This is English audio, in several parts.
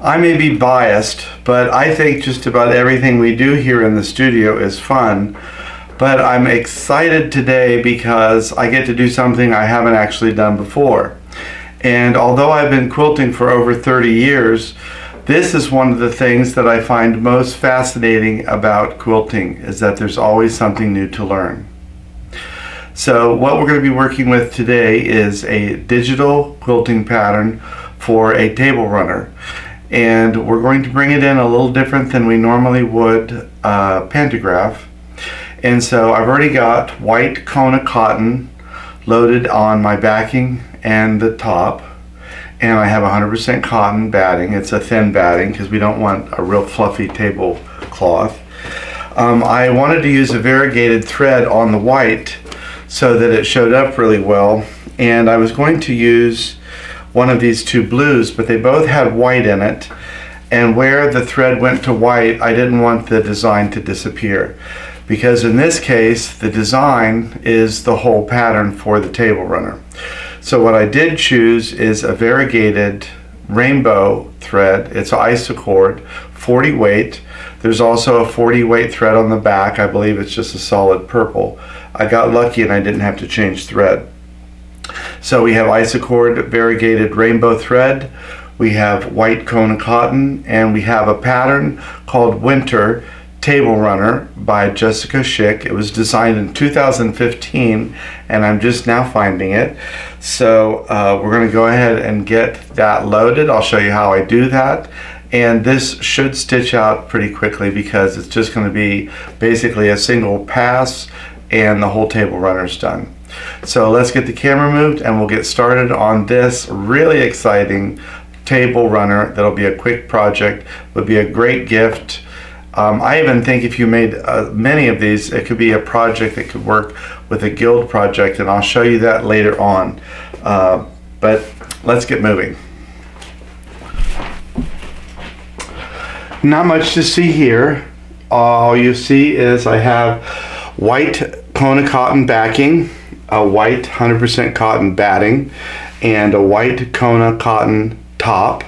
I may be biased, but I think just about everything we do here in the studio is fun. But I'm excited today because I get to do something I haven't actually done before. And although I've been quilting for over 30 years, this is one of the things that I find most fascinating about quilting, is that there's always something new to learn. So what we're going to be working with today is a digital quilting pattern for a table runner. And we're going to bring it in a little different than we normally would pantograph. And so I've already got white Kona cotton loaded on my backing and the top. And I have 100% cotton batting. It's a thin batting because we don't want a real fluffy tablecloth. I wanted to use a variegated thread on the white so that it showed up really well. And I was going to use one of these two blues, but they both had white in it, and where the thread went to white, I didn't want the design to disappear, because in this case the design is the whole pattern for the table runner. So what I did choose is a variegated rainbow thread. It's isocord, 40 weight. There's also a 40 weight thread on the back. I believe it's just a solid purple. I got lucky and I didn't have to change thread. So we have isocord variegated rainbow thread, we have white Kona cotton, and we have a pattern called Winter Table Runner by Jessica Schick. It was designed in 2015 and I'm just now finding it. So we're going to go ahead and get that loaded. I'll show you how I do that. And this should stitch out pretty quickly because it's just going to be basically a single pass and the whole table runner is done. So let's get the camera moved and we'll get started on this really exciting table runner. That'll be a quick project, would be a great gift. I even think if you made many of these, it could be a project that could work with a guild project, and I'll show you that later on. But let's get moving. Not much to see here. All you see is I have white Kona cotton backing, a white 100% cotton batting, and a white Kona cotton top.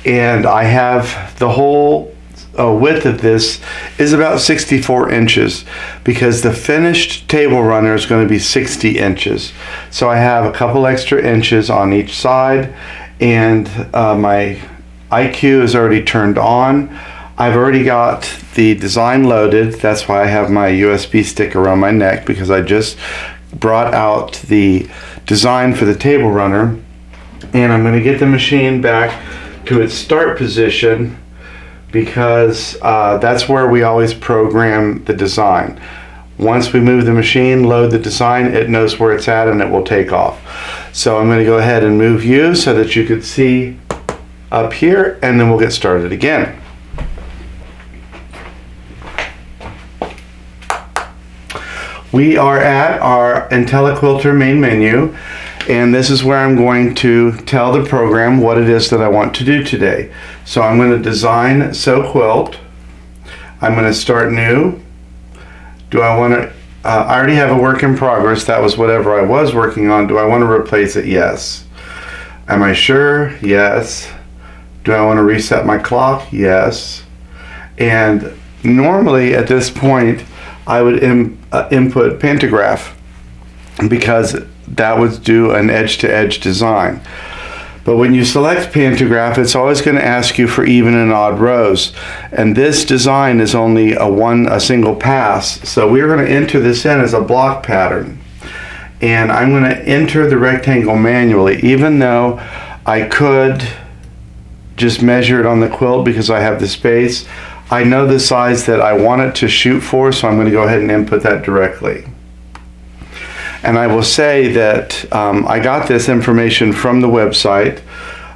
And I have the whole width of this is about 64 inches because the finished table runner is going to be 60 inches. So I have a couple extra inches on each side, and my IQ is already turned on. I've already got the design loaded. That's why I have my USB stick around my neck, because I just brought out the design for the table runner, and I'm going to get the machine back to its start position because that's where we always program the design. Once we move the machine, load the design, it knows where it's at and it will take off. So I'm going to go ahead and move you so that you could see up here, and then we'll get started again. We are at our IntelliQuilter main menu, and this is where I'm going to tell the program what it is that I want to do today. So I'm going to design Sew Quilt. I'm going to start new. Do I want to, I already have a work in progress. That was whatever I was working on. Do I want to replace it? Yes. Am I sure? Yes. Do I want to reset my clock? Yes. And normally at this point, I would input pantograph because that would do an edge-to-edge design. But when you select pantograph, it's always going to ask you for even and odd rows. And this design is only a single pass. So we're going to enter this in as a block pattern. And I'm going to enter the rectangle manually, even though I could just measure it on the quilt because I have the space. I know the size that I want it to shoot for, so I'm going to go ahead and input that directly. And I will say that I got this information from the website.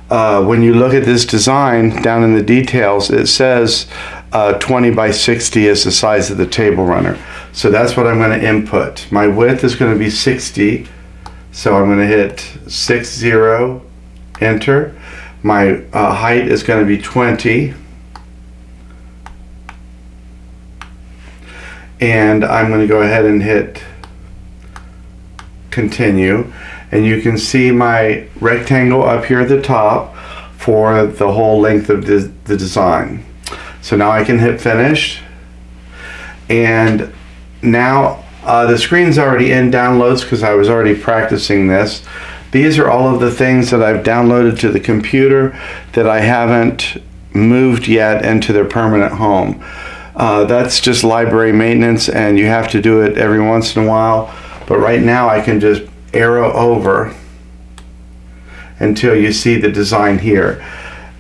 When you look at this design down in the details, it says 20 by 60 is the size of the table runner. So that's what I'm going to input. My width is going to be 60, so I'm going to hit 60, enter. My height is going to be 20. And I'm going to go ahead and hit continue, and you can see my rectangle up here at the top for the whole length of the design. So now I can hit finish, and now the screen's already in downloads because I was already practicing this. These are all of the things that I've downloaded to the computer that I haven't moved yet into their permanent home. That's just library maintenance, and you have to do it every once in a while. But right now I can just arrow over until you see the design here.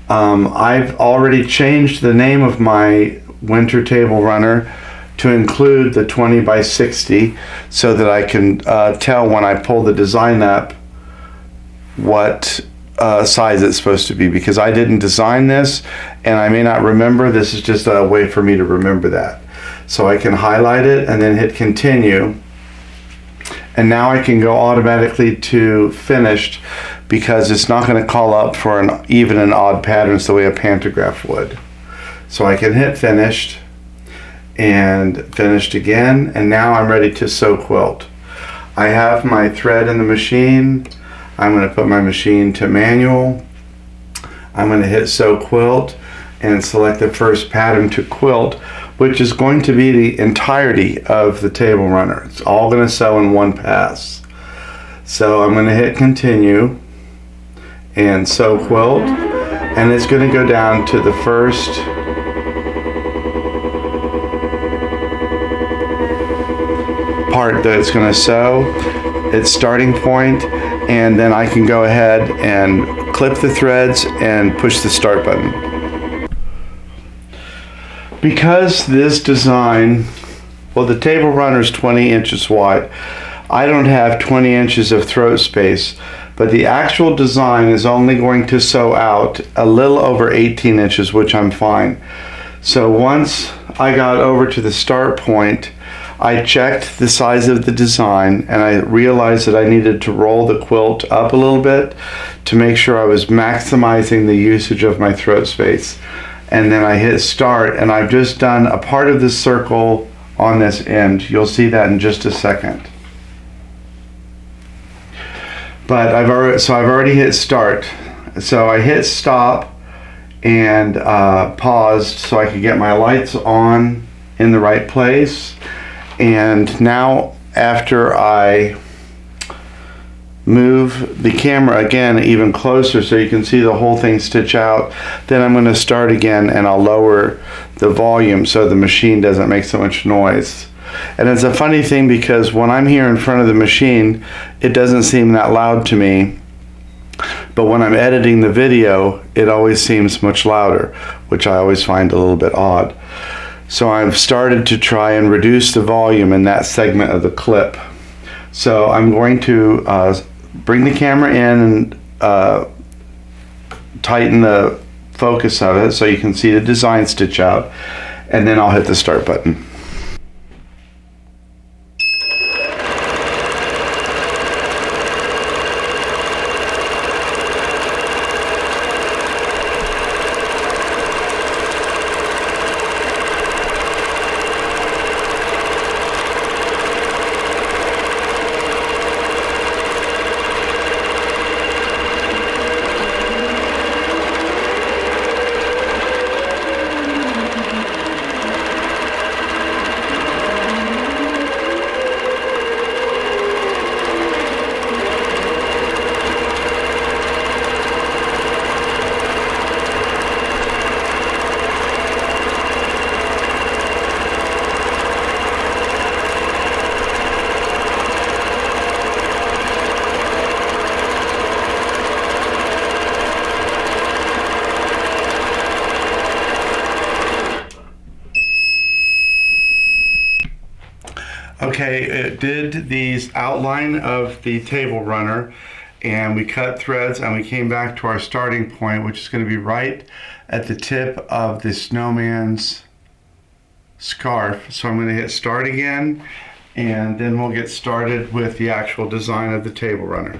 I've already changed the name of my winter table runner to include the 20 by 60 so that I can tell when I pull the design up what size it's supposed to be, because I didn't design this and I may not remember. This is just a way for me to remember that. So I can highlight it and then hit continue, and now I can go automatically to finished because it's not going to call up for an even and odd patterns the way a pantograph would. So I can hit finished and finished again, and now I'm ready to sew quilt. I have my thread in the machine. I'm going to put my machine to manual. I'm going to hit sew quilt and select the first pattern to quilt, which is going to be the entirety of the table runner. It's all going to sew in one pass. So I'm going to hit continue and sew quilt, and it's going to go down to the first part that it's going to sew, its starting point, and then I can go ahead and clip the threads and push the start button. Because this design, well, the table runner is 20 inches wide. I don't have 20 inches of throat space, but the actual design is only going to sew out a little over 18 inches, which I'm fine. So once I got over to the start point, I checked the size of the design and I realized that I needed to roll the quilt up a little bit to make sure I was maximizing the usage of my throat space. And then I hit start, and I've just done a part of this circle on this end. You'll see that in just a second. But I've already hit start. So I hit stop and paused so I could get my lights on in the right place. And now after I move the camera again even closer so you can see the whole thing stitch out, then I'm going to start again and I'll lower the volume so the machine doesn't make so much noise. And it's a funny thing because when I'm here in front of the machine, it doesn't seem that loud to me, but when I'm editing the video, it always seems much louder, which I always find a little bit odd. So I've started to try and reduce the volume in that segment of the clip. So I'm going to bring the camera in and tighten the focus of it so you can see the design stitch out, and then I'll hit the start button. Okay, it did the outline of the table runner, and we cut threads and we came back to our starting point, which is going to be right at the tip of the snowman's scarf. So I'm going to hit start again, and then we'll get started with the actual design of the table runner.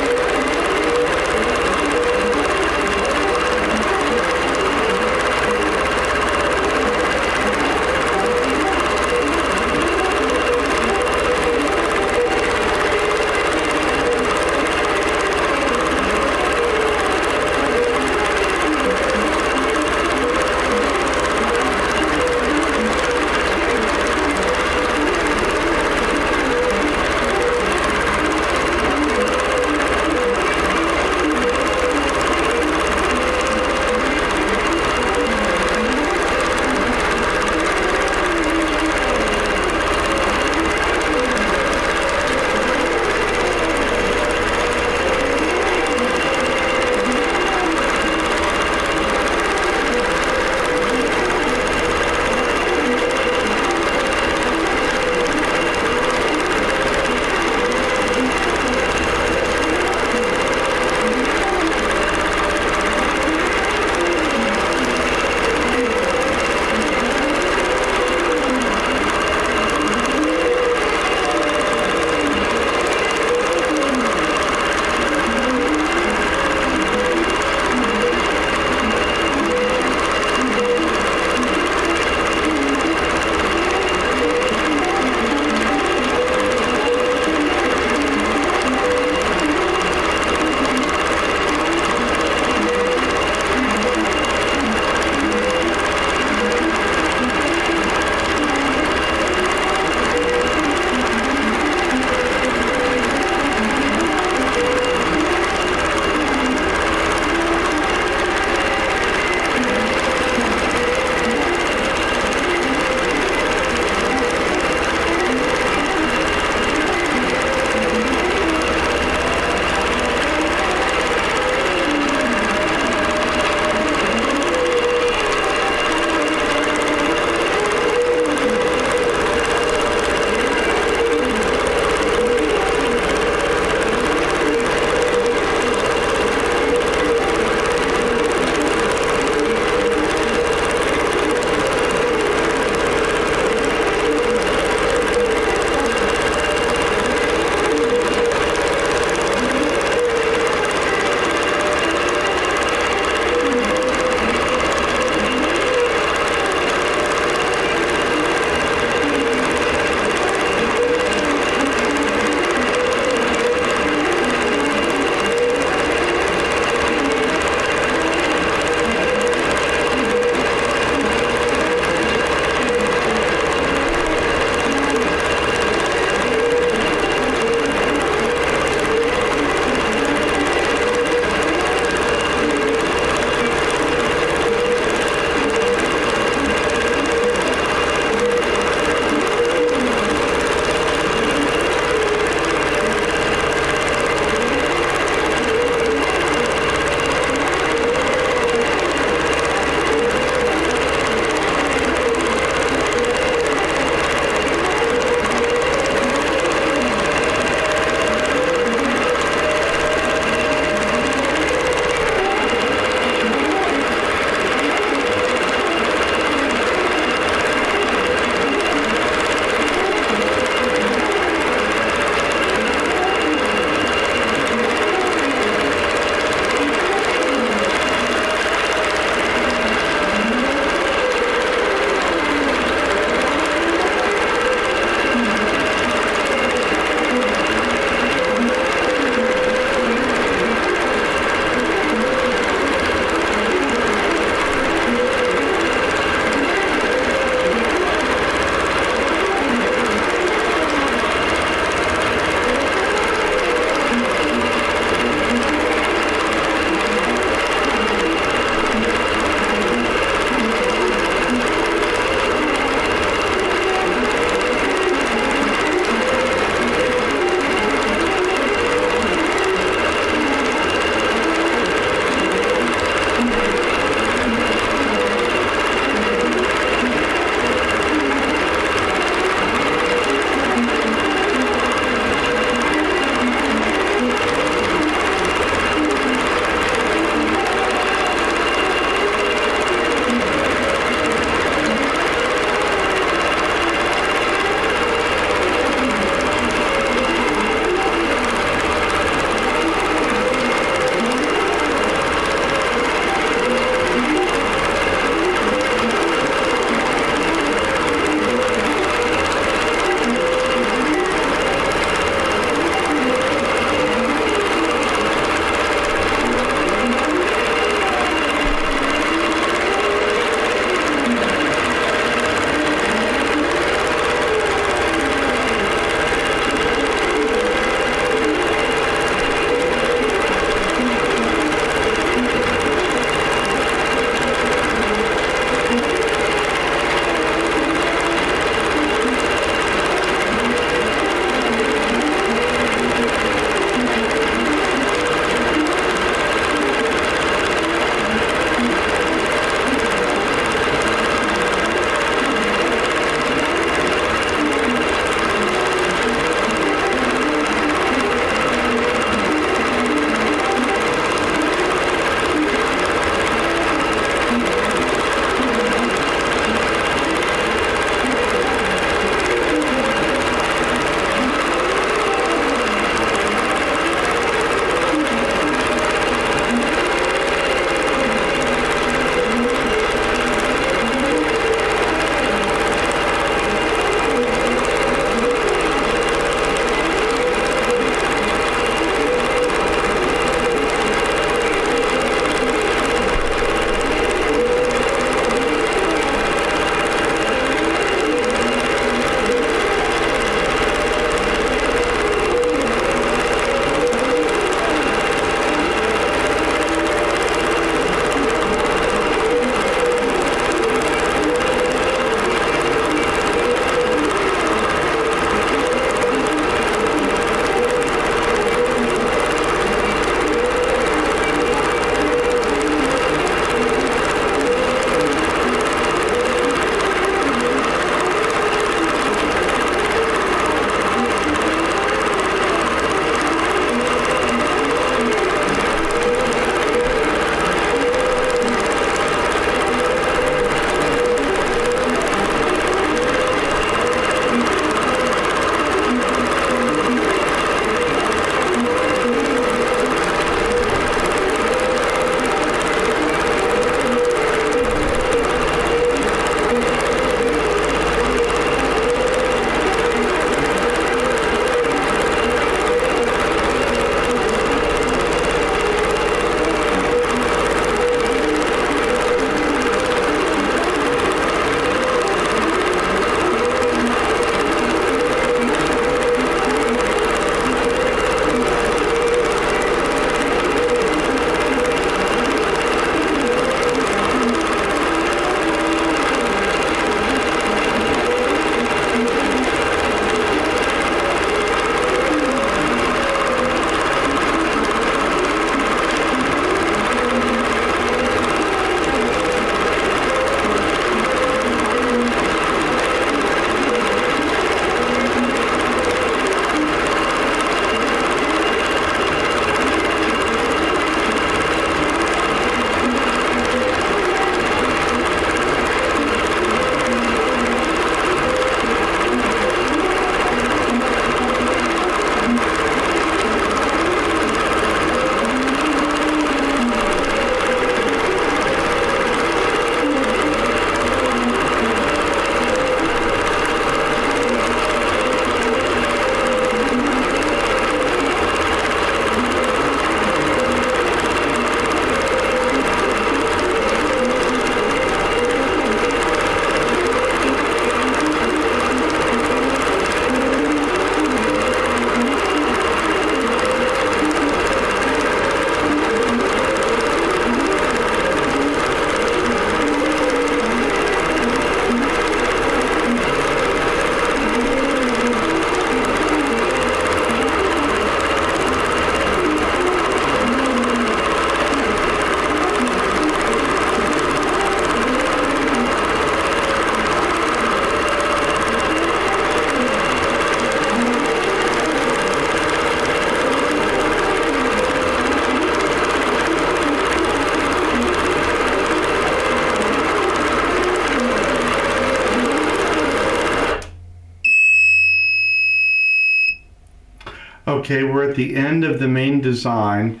Okay, we're at the end of the main design.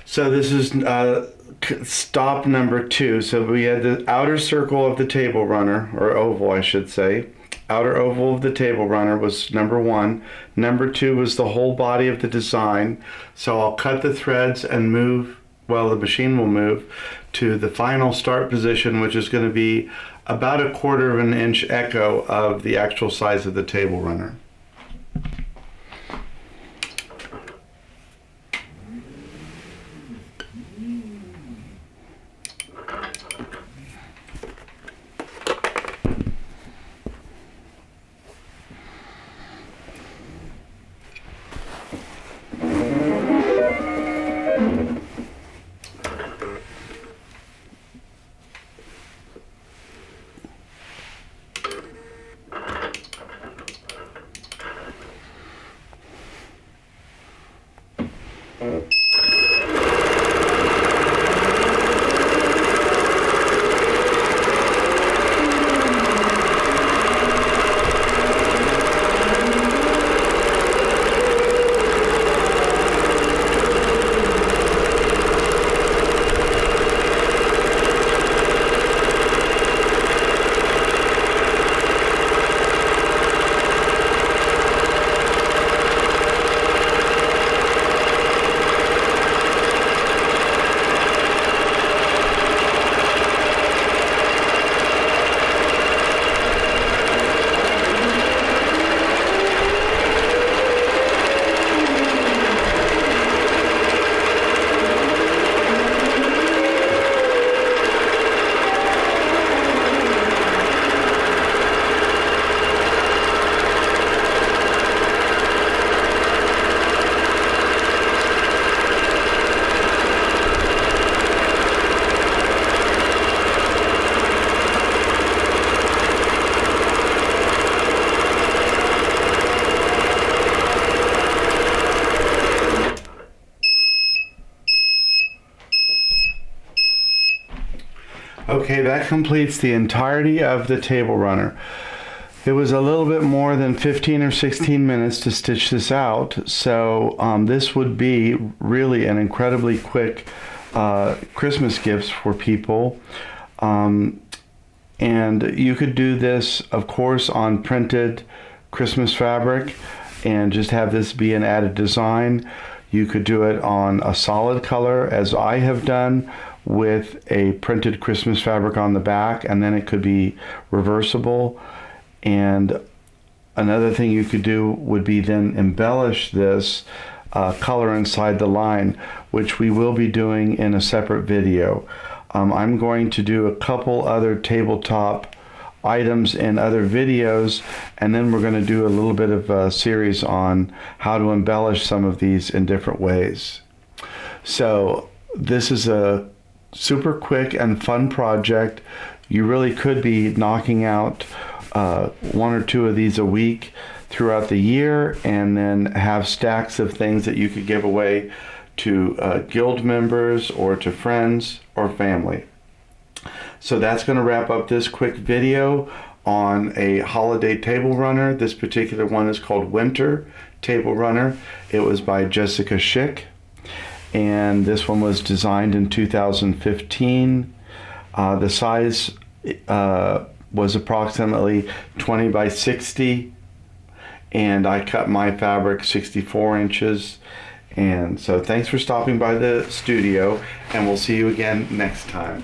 So this is stop number 2. So we had the outer circle of the table runner, or oval I should say. Outer oval of the table runner was number 1. Number 2 was the whole body of the design. So I'll cut the threads and move, well, the machine will move to the final start position, which is going to be about 1/4 of an inch echo of the actual size of the table runner. Okay, that completes the entirety of the table runner. It was a little bit more than 15 or 16 minutes to stitch this out, so this would be really an incredibly quick Christmas gift for people. And you could do this, of course, on printed Christmas fabric and just have this be an added design. You could do it on a solid color, as I have done, with a printed Christmas fabric on the back, and then it could be reversible. And another thing you could do would be then embellish this color inside the line, which we will be doing in a separate video. I'm going to do a couple other tabletop items in other videos, and then we're going to do a little bit of a series on how to embellish some of these in different ways. So this is a super quick and fun project. You really could be knocking out 1 or 2 of these a week throughout the year, and then have stacks of things that you could give away to guild members or to friends or family. So that's going to wrap up this quick video on a holiday table runner. This particular one is called Winter Table Runner. It was by Jessica Schick, and this one was designed in 2015. The size was approximately 20 by 60, and I cut my fabric 64 inches. And so thanks for stopping by the studio, and we'll see you again next time.